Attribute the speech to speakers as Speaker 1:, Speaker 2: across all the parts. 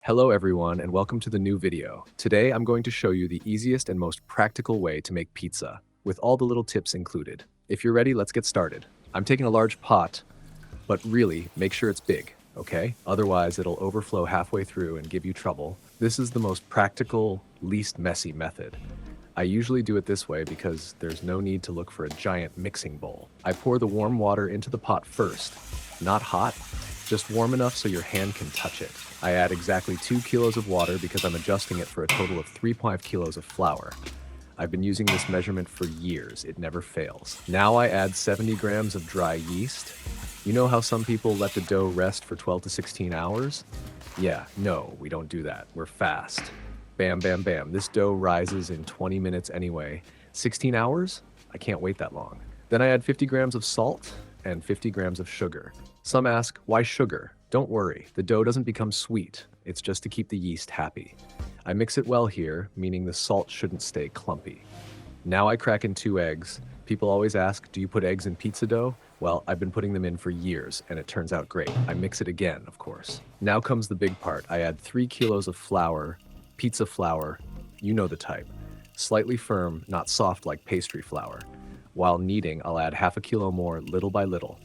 Speaker 1: Hello everyone and welcome to the new video. Today I'm going to show you the easiest and most practical way to make pizza, with all the little tips included. If you're ready, let's get started. I'm taking a large pot, but really, make sure it's big, okay? Otherwise it'll overflow halfway through and give you trouble. This is the most practical, least messy method. I usually do it this way because there's no need to look for a giant mixing bowl. I pour the warm water into the pot first, not hot, just warm enough so your hand can touch it. I add exactly 2 kilos of water because I'm adjusting it for a total of 3.5 kilos of flour. I've been using this measurement for years, it never fails. Now I add 70 grams of dry yeast. You know how some people let the dough rest for 12 to 16 hours? Yeah, no, we don't do that, we're fast. Bam, bam, bam, this dough rises in 20 minutes anyway. 16 hours? I can't wait that long. Then I add 50 grams of salt and 50 grams of sugar. Some ask, why sugar? Don't worry, the dough doesn't become sweet. It's just to keep the yeast happy. I mix it well here, meaning the salt shouldn't stay clumpy. Now I crack in 2 eggs. People always ask, do you put eggs in pizza dough? Well, I've been putting them in for years, and it turns out great. I mix it again, of course. Now comes the big part. I add 3 kilos of flour, pizza flour, you know the type. Slightly firm, not soft like pastry flour. While kneading, I'll add half a kilo more, little by little.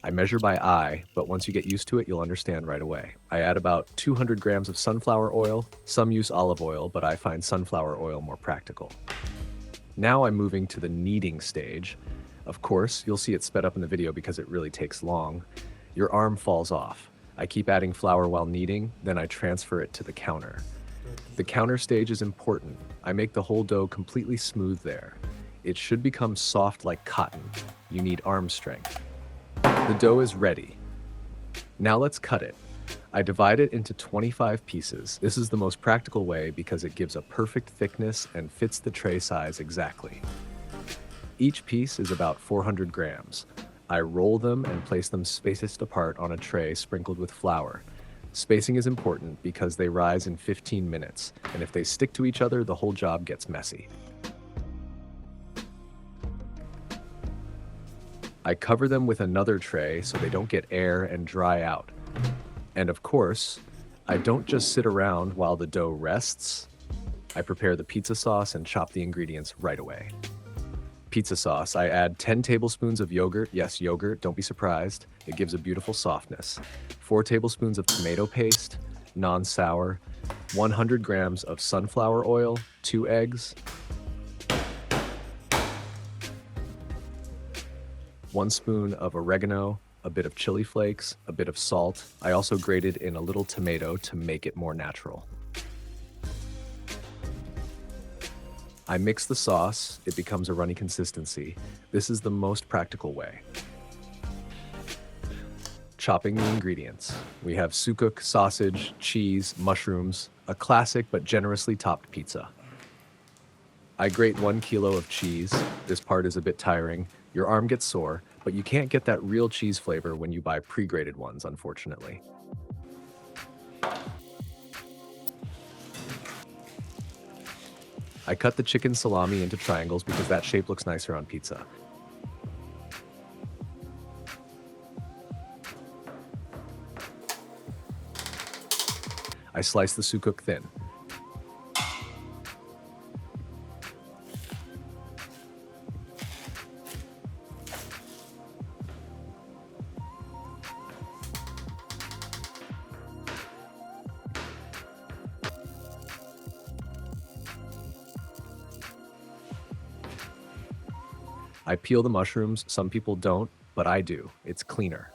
Speaker 1: I measure by eye, but once you get used to it, you'll understand right away. I add about 200 grams of sunflower oil. Some use olive oil, but I find sunflower oil more practical. Now I'm moving to the kneading stage. Of course, you'll see it sped up in the video because it really takes long. Your arm falls off. I keep adding flour while kneading, then I transfer it to the counter. The counter stage is important. I make the whole dough completely smooth there. It should become soft like cotton. You need arm strength. The dough is ready. Now let's cut it. I divide it into 25 pieces. This is the most practical way because it gives a perfect thickness and fits the tray size exactly. Each piece is about 400 grams. I roll them and place them spaced apart on a tray sprinkled with flour. Spacing is important because they rise in 15 minutes, and if they stick to each other, the whole job gets messy. I cover them with another tray so they don't get air and dry out. And of course, I don't just sit around while the dough rests. I prepare the pizza sauce and chop the ingredients right away. Pizza sauce, I add 10 tablespoons of yogurt. Yes, yogurt, don't be surprised. It gives a beautiful softness. 4 tablespoons of tomato paste, non-sour, 100 grams of sunflower oil, 2 eggs, 1 spoon of oregano, a bit of chili flakes, a bit of salt. I also grated in a little tomato to make it more natural. I mix the sauce, it becomes a runny consistency. This is the most practical way. Chopping the ingredients. We have sukuk, sausage, cheese, mushrooms, a classic but generously topped pizza. I grate 1 kilo of cheese. This part is a bit tiring. Your arm gets sore, but you can't get that real cheese flavor when you buy pre-grated ones, unfortunately. I cut the chicken salami into triangles because that shape looks nicer on pizza. I slice the sukuk thin. I peel the mushrooms. Some people don't, but I do. It's cleaner.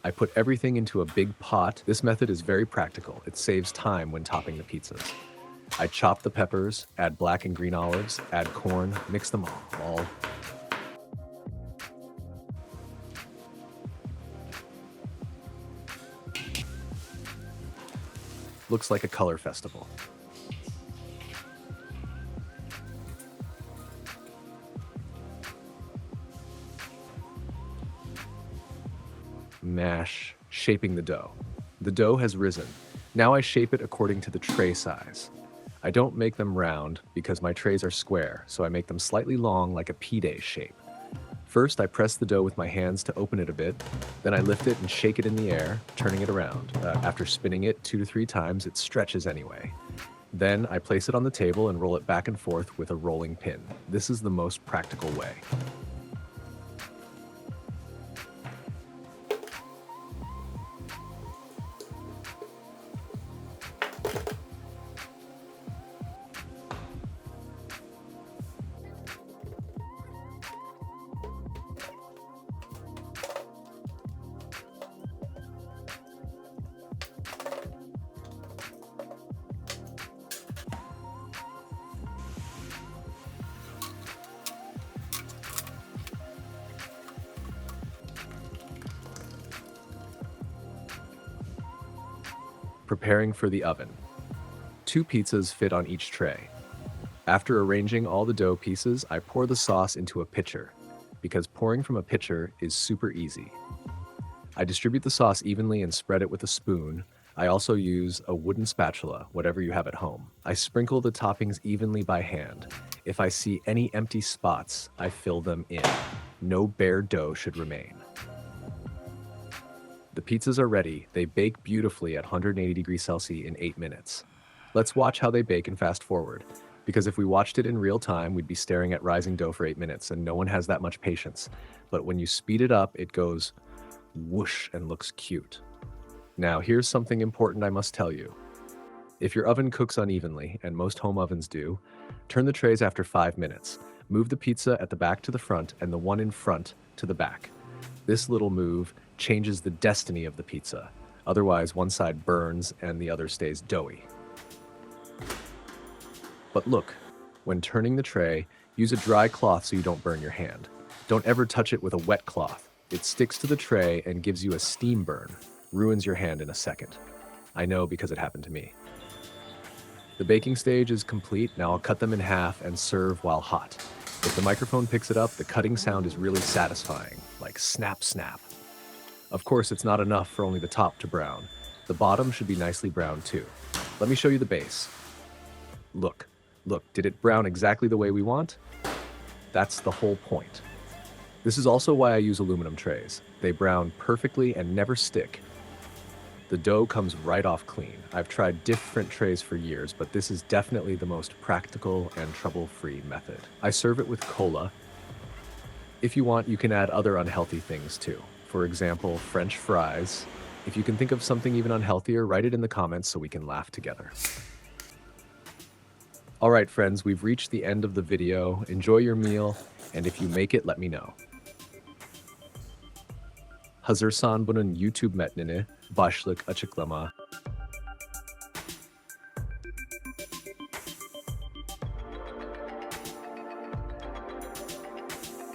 Speaker 1: I put everything into a big pot. This method is very practical. It saves time when topping the pizzas. I chop the peppers, add black and green olives, add corn, mix them all. Looks like a color festival. Mash, shaping the dough. The dough has risen. Now I shape it according to the tray size. I don't make them round because my trays are square, so I make them slightly long like a pide shape. First, I press the dough with my hands to open it a bit, then I lift it and shake it in the air, turning it around. After spinning it 2 to 3 times, it stretches anyway. Then I place it on the table and roll it back and forth with a rolling pin. This is the most practical way. Preparing for the oven. 2 pizzas fit on each tray. After arranging all the dough pieces, I pour the sauce into a pitcher, because pouring from a pitcher is super easy. I distribute the sauce evenly and spread it with a spoon. I also use a wooden spatula, whatever you have at home. I sprinkle the toppings evenly by hand. If I see any empty spots, I fill them in. No bare dough should remain. The pizzas are ready. They bake beautifully at 180 degrees Celsius in 8 minutes. Let's watch how they bake and fast forward, because if we watched it in real time, we'd be staring at rising dough for 8 minutes, and no one has that much patience. But when you speed it up, it goes whoosh and looks cute. Now, here's something important I must tell you. If your oven cooks unevenly, and most home ovens do, turn the trays after 5 minutes. Move the pizza at the back to the front and the one in front to the back. This little move changes the destiny of the pizza. Otherwise, one side burns and the other stays doughy. But look, when turning the tray, use a dry cloth so you don't burn your hand. Don't ever touch it with a wet cloth. It sticks to the tray and gives you a steam burn. Ruins your hand in a second. I know because it happened to me. The baking stage is complete. Now I'll cut them in half and serve while hot. If the microphone picks it up, the cutting sound is really satisfying, like snap, snap. Of course, it's not enough for only the top to brown. The bottom should be nicely browned too. Let me show you the base. Look, did it brown exactly the way we want? That's the whole point. This is also why I use aluminum trays. They brown perfectly and never stick. The dough comes right off clean. I've tried different trays for years, but this is definitely the most practical and trouble-free method. I serve it with cola. If you want, you can add other unhealthy things too. For example, French fries. If you can think of something even unhealthier, write it in the comments so we can laugh together. All right, friends, we've reached the end of the video. Enjoy your meal, and if you make it, let me know. Hazırsan bunun YouTube metnini başlık açıklama